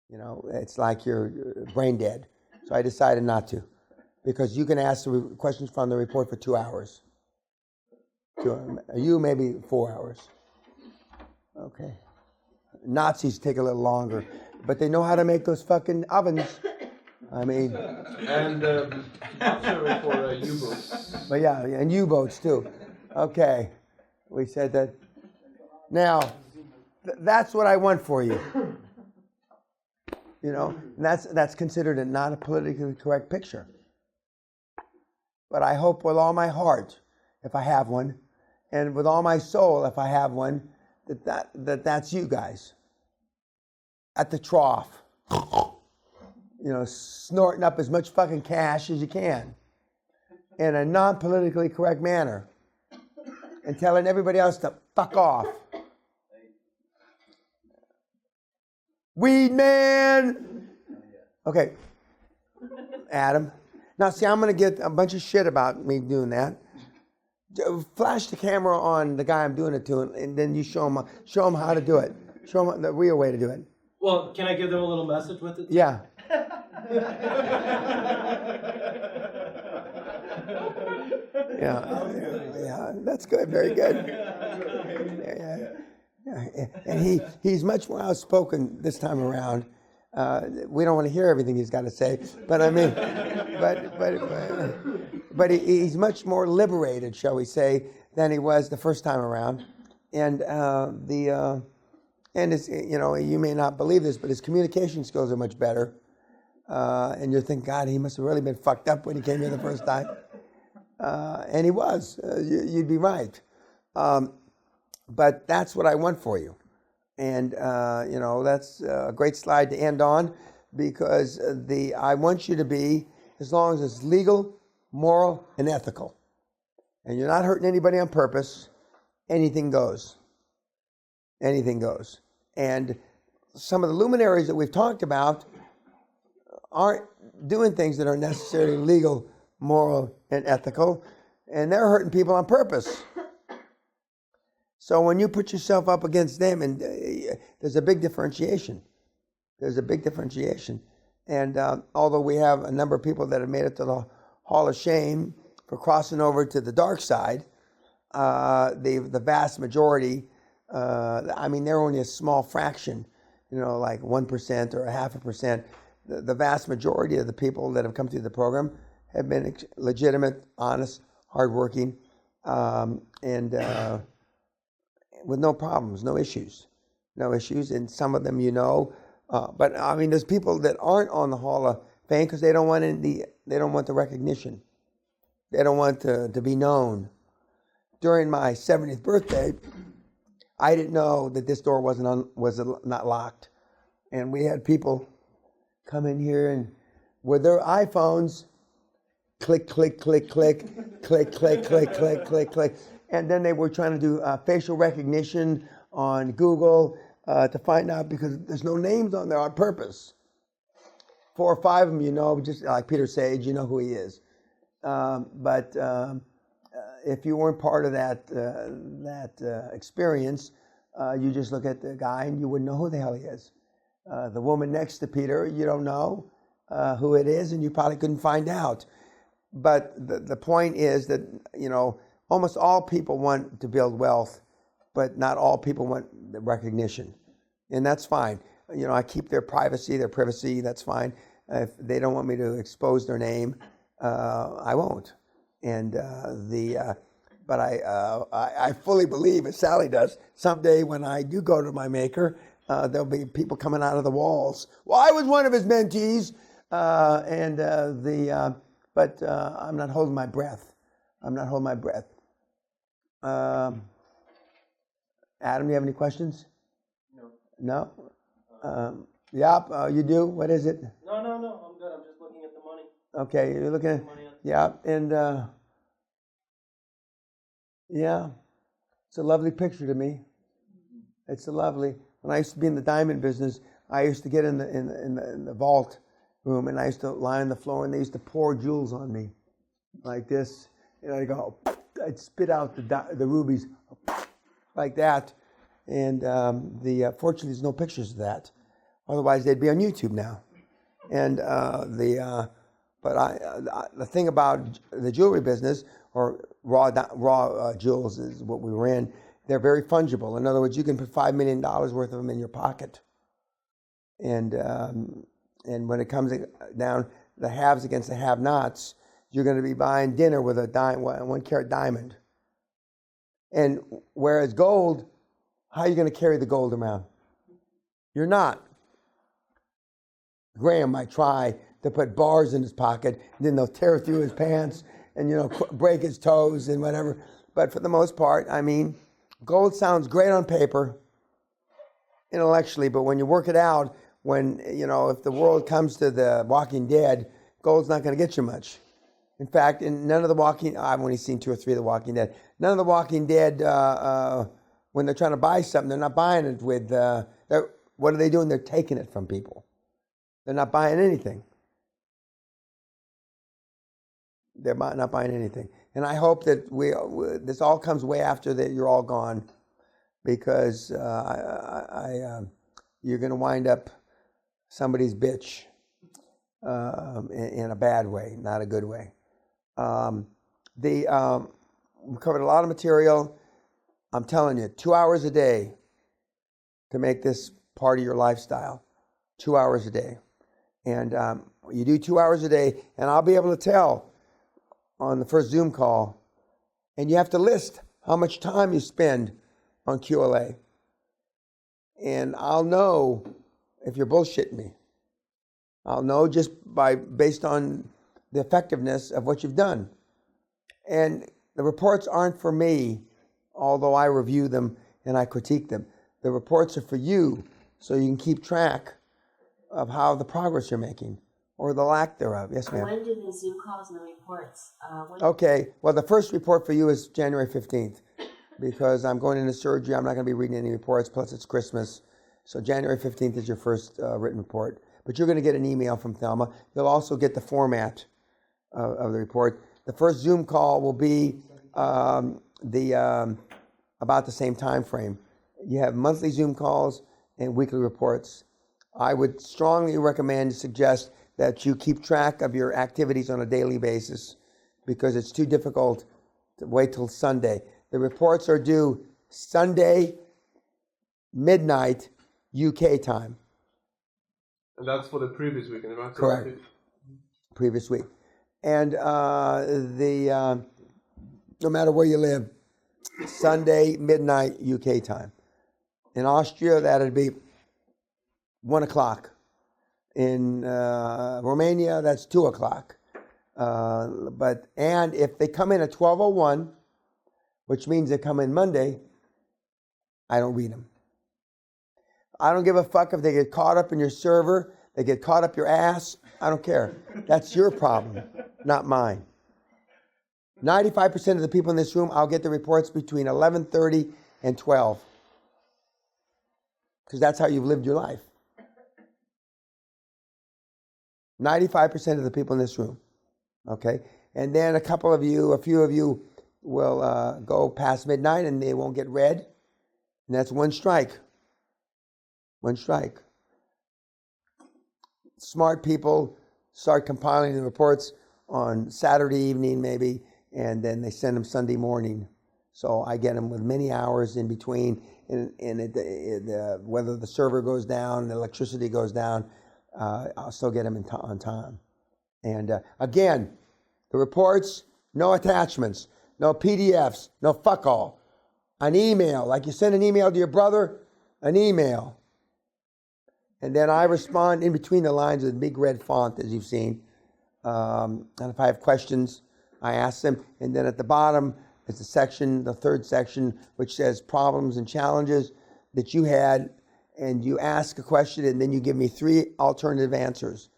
You know, it's like you're brain dead. So I decided not to, because you can ask the questions from the report for 2 hours. You maybe 4 hours. Okay. Nazis take a little longer, but they know how to make those fucking ovens. I mean. And observer for U-boats. But yeah, and U-boats too. Okay. We said that. Now, that's what I want for you. You know, and that's considered not a politically correct picture. But I hope with all my heart, if I have one, and with all my soul, if I have one, that's you guys at the trough. You know, snorting up as much fucking cash as you can in a non-politically correct manner and telling everybody else to fuck off. Weed man! Okay, Adam. Now, see, I'm going to get a bunch of shit about me doing that. Flash the camera on the guy I'm doing it to, and then you show him how to do it. Show him the real way to do it. Well, can I give them a little message with it? Yeah. Yeah, that's good, very good. Yeah. And he's much more outspoken this time around. We don't want to hear everything he's got to say, but I mean, but he's much more liberated, shall we say, than he was the first time around. And and his, you know, you may not believe this, but his communication skills are much better. And you're thinking, God, he must have really been fucked up when he came here the first time. And he was. You'd be right. But that's what I want for you. And, you know, that's a great slide to end on, because I want you to be, as long as it's legal, moral, and ethical, and you're not hurting anybody on purpose, anything goes. Anything goes. And some of the luminaries that we've talked about aren't doing things that are necessarily legal, moral, and ethical, and they're hurting people on purpose. So when you put yourself up against them, and there's a big differentiation. There's a big differentiation. And although we have a number of people that have made it to the Hall of Shame for crossing over to the dark side, the vast majority, I mean, they're only a small fraction, you know, like 1% or 0.5%. The vast majority of the people that have come through the program have been legitimate, honest, hardworking, and with no problems, no issues. And some of them, you know, but I mean, there's people that aren't on the Hall of Fame because they don't want the recognition. They don't want to be known. During my 70th birthday, I didn't know that this door was not locked, and we had people come in here and with their iPhones, click, click, click, click, click, click, click, click, click, click. And then they were trying to do facial recognition on Google to find out, because there's no names on there on purpose. 4 or 5 of them, you know, just like Peter Sage, you know who he is. But if you weren't part of that experience, you just look at the guy and you wouldn't know who the hell he is. The woman next to Peter, you don't know who it is, and you probably couldn't find out. But the point is that, you know, almost all people want to build wealth, but not all people want the recognition. And that's fine. You know, I keep their privacy, that's fine. If they don't want me to expose their name, I won't. And but I fully believe, as Sally does, someday when I do go to my maker, there'll be people coming out of the walls. Well, I was one of his mentees, but I'm not holding my breath. Adam, you have any questions? No? You do? What is it? No, I'm good. I'm just looking at the money. Okay, you're looking at, and it's a lovely picture to me. It's a lovely. When I used to be in the diamond business, I used to get in the vault room, and I used to lie on the floor, and they used to pour jewels on me, like this, and I'd spit out the rubies, like that, and fortunately, there's no pictures of that. Otherwise, they'd be on YouTube now. And the thing about the jewelry business, or raw jewels, is what we were in. They're very fungible. In other words, you can put $5 million worth of them in your pocket. And when it comes down the haves against the have-nots, you're going to be buying dinner with a 1-carat diamond. And whereas gold, how are you going to carry the gold around? You're not. Graham might try to put bars in his pocket, and then they'll tear through his pants and, break his toes and whatever. But for the most part, I mean, gold sounds great on paper, intellectually, but when you work it out, if the world comes to the Walking Dead, gold's not going to get you much. In fact, none of the I've only seen 2 or 3 of the Walking Dead. None of the Walking Dead, when they're trying to buy something, they're not buying it with, what are they doing? They're taking it from people. They're not buying anything. They're not buying anything. And I hope that this all comes way after that you're all gone, because you're going to wind up somebody's bitch in a bad way, not a good way. We covered a lot of material. I'm telling you, 2 hours a day to make this part of your lifestyle. 2 hours a day. And you do 2 hours a day, and I'll be able to tell on the first Zoom call, and you have to list how much time you spend on QLA. And I'll know if you're bullshitting me. I'll know just based on the effectiveness of what you've done. And the reports aren't for me, although I review them and I critique them. The reports are for you, so you can keep track of how the progress you're making, or the lack thereof. Yes, ma'am. When do the Zoom calls and the reports? Okay, well, the first report for you is January 15th, because I'm going into surgery. I'm not going to be reading any reports, plus it's Christmas. So January 15th is your first written report. But you're going to get an email from Thelma. You'll also get the format of the report. The first Zoom call will be about the same time frame. You have monthly Zoom calls and weekly reports. I would strongly suggest that you keep track of your activities on a daily basis, because it's too difficult to wait till Sunday. The reports are due Sunday, midnight, UK time. And that's for the previous weekend, right? Correct. Previous week. And no matter where you live, Sunday, midnight, UK time. In Austria, that'd be 1 o'clock. In Romania, that's 2 o'clock. And if they come in at 12:01, which means they come in Monday, I don't read them. I don't give a fuck if they get caught up in your server, they get caught up your ass. I don't care. That's your problem, not mine. 95% of the people in this room, I'll get the reports between 11:30 and 12. Because that's how you've lived your life. 95% of the people in this room. Okay? And then a few of you will go past midnight and they won't get read. And that's one strike. One strike. Smart people start compiling the reports on Saturday evening maybe, and then they send them Sunday morning. So I get them with many hours in between, and whether the server goes down, the electricity goes down, I'll still get them on time. And again, the reports, no attachments, no PDFs, no fuck all. An email, like you send an email to your brother, an email. And then I respond in between the lines with big red font, as you've seen. And if I have questions, I ask them. And then at the bottom is the third section, which says problems and challenges that you had. And you ask a question, and then you give me 3 alternative answers.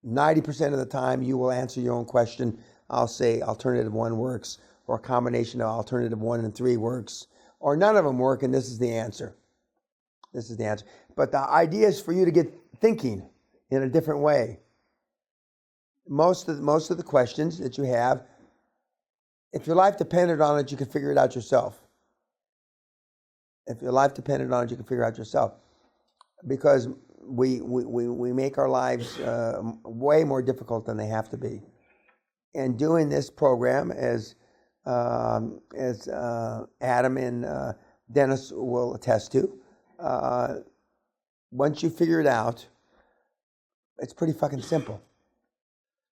90% of the time, you will answer your own question. I'll say alternative 1 works, or a combination of alternative 1 and 3 works, or none of them work, and this is the answer. This is the answer. But the idea is for you to get thinking in a different way. Most of the questions that you have, if your life depended on it, you could figure it out yourself. If your life depended on it, you can figure out yourself. because we make our lives way more difficult than they have to be. And doing this program, as Adam and Dennis will attest to, once you figure it out, it's pretty fucking simple.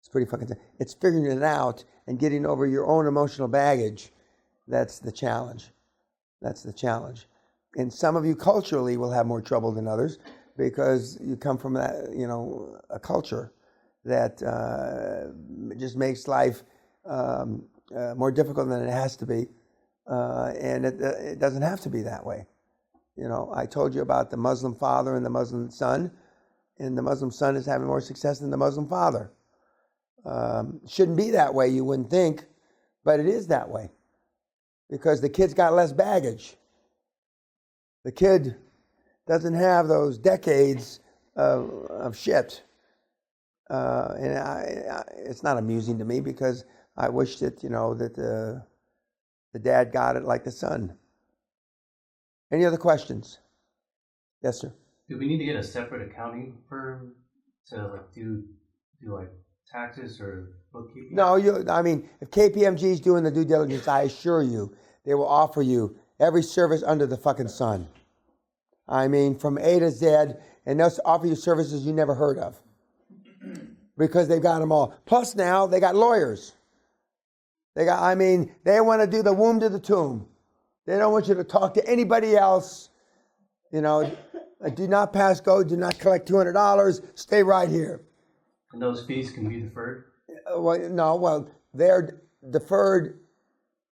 It's figuring it out and getting over your own emotional baggage. That's the challenge. And some of you culturally will have more trouble than others because you come from that, a culture that just makes life more difficult than it has to be. And it doesn't have to be that way. I told you about the Muslim father and the Muslim son, and the Muslim son is having more success than the Muslim father. Shouldn't be that way, you wouldn't think, but it is that way because the kid's got less baggage. The kid doesn't have those decades of shit. And it's not amusing to me because I wish that, that the dad got it like the son. Any other questions? Yes, sir. Do we need to get a separate accounting firm to do taxes or bookkeeping? No, if KPMG is doing the due diligence, I assure you, they will offer you every service under the fucking sun. From A to Z, and they'll offer you services you never heard of because they've got them all. Plus now they got lawyers. They want to do the womb to the tomb. They don't want you to talk to anybody else. Do not pass go, do not collect $200, stay right here. And those fees can be deferred? They're deferred,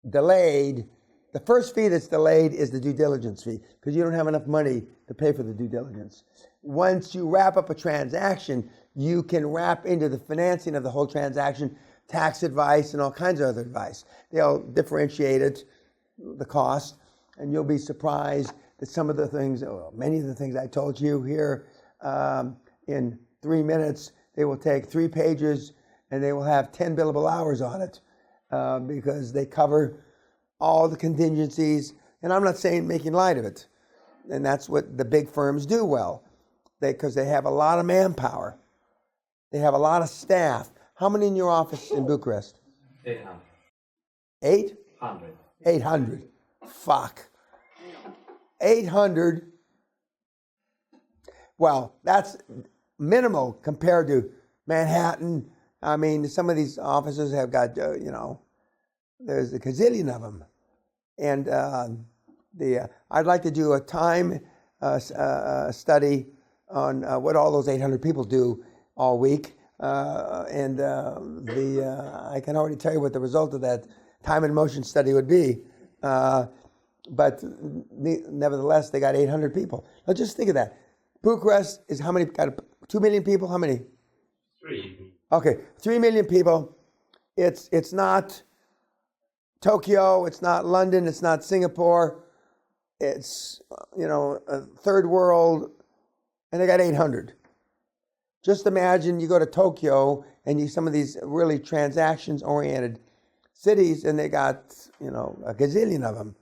delayed. The first fee that's delayed is the due diligence fee because you don't have enough money to pay for the due diligence. Once you wrap up a transaction, you can wrap into the financing of the whole transaction tax advice and all kinds of other advice. They'll differentiate it, the cost, and you'll be surprised that some of the things, many of the things I told you here in 3 minutes, they will take 3 pages and they will have 10 billable hours on it because they cover all the contingencies. And I'm not saying making light of it. And that's what the big firms do well because they have a lot of manpower. They have a lot of staff. How many in your office in Bucharest? 800. 800? 800. Fuck. 800. Well, that's minimal compared to Manhattan. Some of these offices have got, there's a gazillion of them. And I'd like to do a time study on what all those 800 people do all week. I can already tell you what the result of that time and motion study would be. But nevertheless, they got 800 people. Now just think of that. Bucharest is how many? Got 2 million people? How many? 3. Okay, 3 million people. It's not Tokyo. It's not London. It's not Singapore. It's a third world, and they got 800. Just imagine you go to Tokyo and some of these really transactions-oriented cities, and they got a gazillion of them.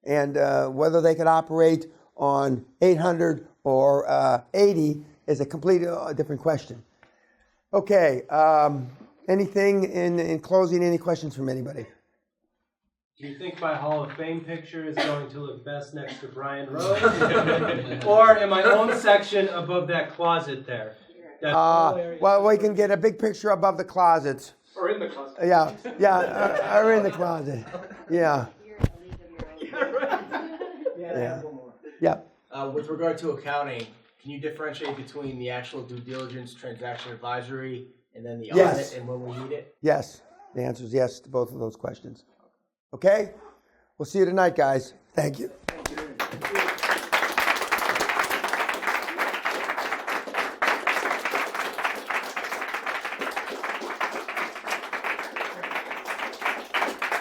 And whether they could operate on 800 or 80 is a completely different question. Okay, anything in closing? Any questions from anybody? Do you think my Hall of Fame picture is going to look best next to Brian Rose? Or in my own section above that closet there? Well, we can get a big picture above the closet. Or in the closet. Yeah, or in the closet. Yeah. Yeah. With regard to accounting, can you differentiate between the actual due diligence, transaction advisory, and then the audit and when we need it? Yes. The answer is yes to both of those questions. Okay? We'll see you tonight, guys. Thank you.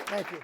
Thank you.